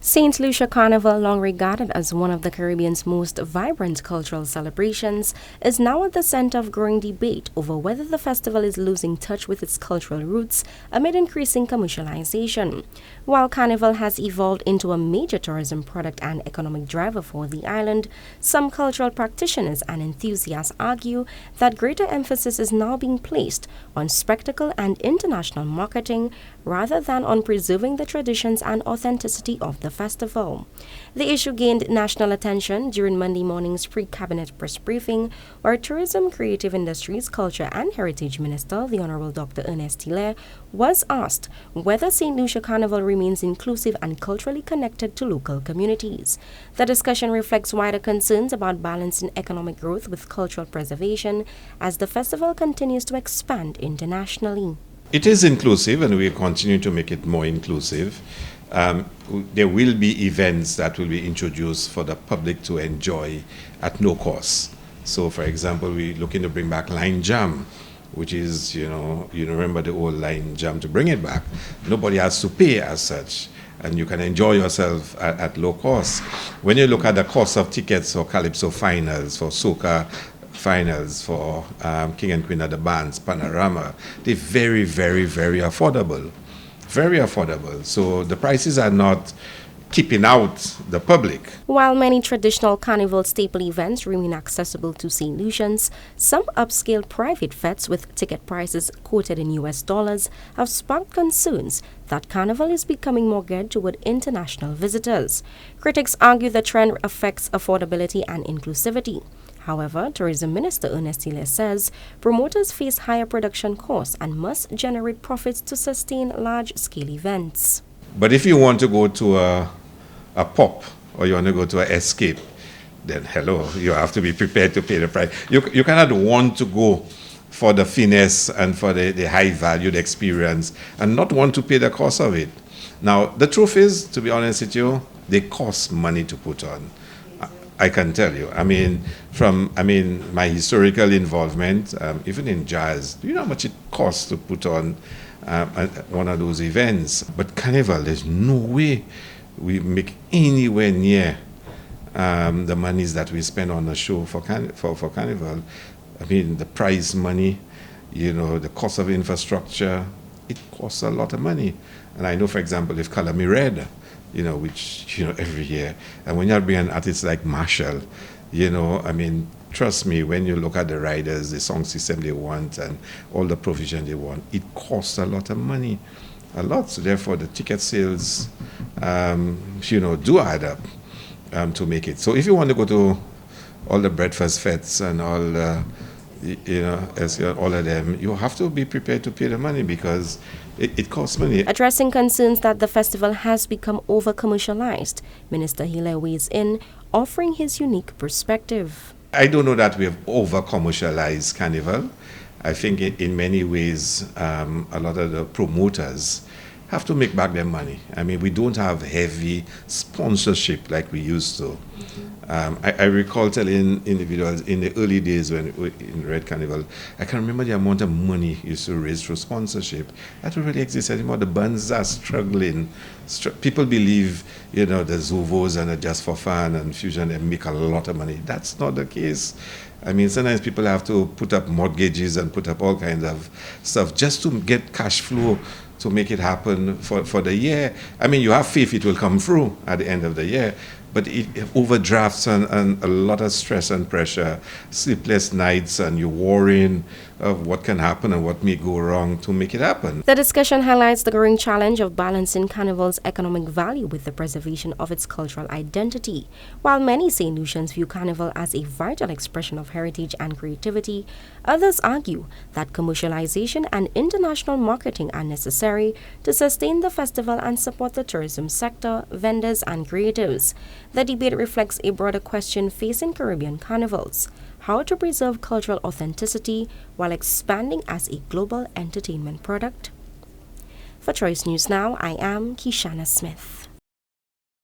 Saint Lucia Carnival, long regarded as one of the Caribbean's most vibrant cultural celebrations, is now at the center of growing debate over whether the festival is losing touch with its cultural roots amid increasing commercialization. While Carnival has evolved into a major tourism product and economic driver for the island, some cultural practitioners and enthusiasts argue that greater emphasis is now being placed on spectacle and international marketing rather than on preserving the traditions and authenticity of the festival. The issue gained national attention during Monday morning's pre-cabinet press briefing, where Tourism, Creative Industries, Culture and Heritage Minister, the Honorable Dr. Ernest Hilaire, was asked whether St. Lucia Carnival remains inclusive and culturally connected to local communities. The discussion reflects wider concerns about balancing economic growth with cultural preservation as the festival continues to expand internationally. It is inclusive, and we continue to make it more inclusive. There will be events that will be introduced for the public to enjoy at no cost. So, for example, we're looking to bring back Line Jam, which is, you remember the old Line Jam. To bring it back, nobody has to pay as such, and you can enjoy yourself at low cost. When you look at the cost of tickets for Calypso finals, for Soca finals, for King and Queen of the Bands, Panorama, they're very, very, very affordable. Very affordable. So the prices are not keeping out the public. While many traditional carnival staple events remain accessible to St. Lucians, some upscale private fetes with ticket prices quoted in US dollars have sparked concerns that Carnival is becoming more geared toward international visitors. Critics argue the trend affects affordability and inclusivity. However, Tourism Minister Ernest says promoters face higher production costs and must generate profits to sustain large-scale events. But if you want to go to a pop or you want to go to an escape, then hello, you have to be prepared to pay the price. You cannot want to go for the finesse and for the high-valued experience and not want to pay the cost of it. Now, the truth is, to be honest with you, they cost money to put on. I can tell you. My historical involvement, even in jazz, do you know how much it costs to put on one of those events? But Carnival, there's no way we make anywhere near the monies that we spend on a show for Carnival. The prize money, the cost of infrastructure, it costs a lot of money. And I know, for example, if Color Me Red, which, every year. And when you bring an artist like Marshall, trust me, when you look at the riders, the song system they want and all the provision they want, it costs a lot of money, a lot. So therefore, the ticket sales, do add up to make it. So if you want to go to all the breakfast fetes and all, all of them, you have to be prepared to pay the money because it costs money. Addressing concerns that the festival has become over-commercialized, Minister Hilaire weighs in, offering his unique perspective. I don't know that we have over-commercialized Carnival. I think in many ways, a lot of the promoters have to make back their money. We don't have heavy sponsorship like we used to. I recall telling individuals in the early days when in Red Carnival, I can remember the amount of money used to raise for sponsorship. That don't really exist anymore. The bands are struggling. People believe, the Zuvos and the Just for Fun and Fusion, they make a lot of money. That's not the case. Sometimes people have to put up mortgages and put up all kinds of stuff just to get cash flow to make it happen for the year. You have faith it will come through at the end of the year, but it overdrafts and a lot of stress and pressure, sleepless nights, and you're worrying of what can happen and what may go wrong to make it happen. The discussion highlights the growing challenge of balancing Carnival's economic value with the preservation of its cultural identity. While many St. Lucians view Carnival as a vital expression of heritage and creativity, others argue that commercialization and international marketing are necessary to sustain the festival and support the tourism sector, vendors, and creatives. The debate reflects a broader question facing Caribbean carnivals: how to preserve cultural authenticity while expanding as a global entertainment product. For Choice News Now, I am Kishana Smith.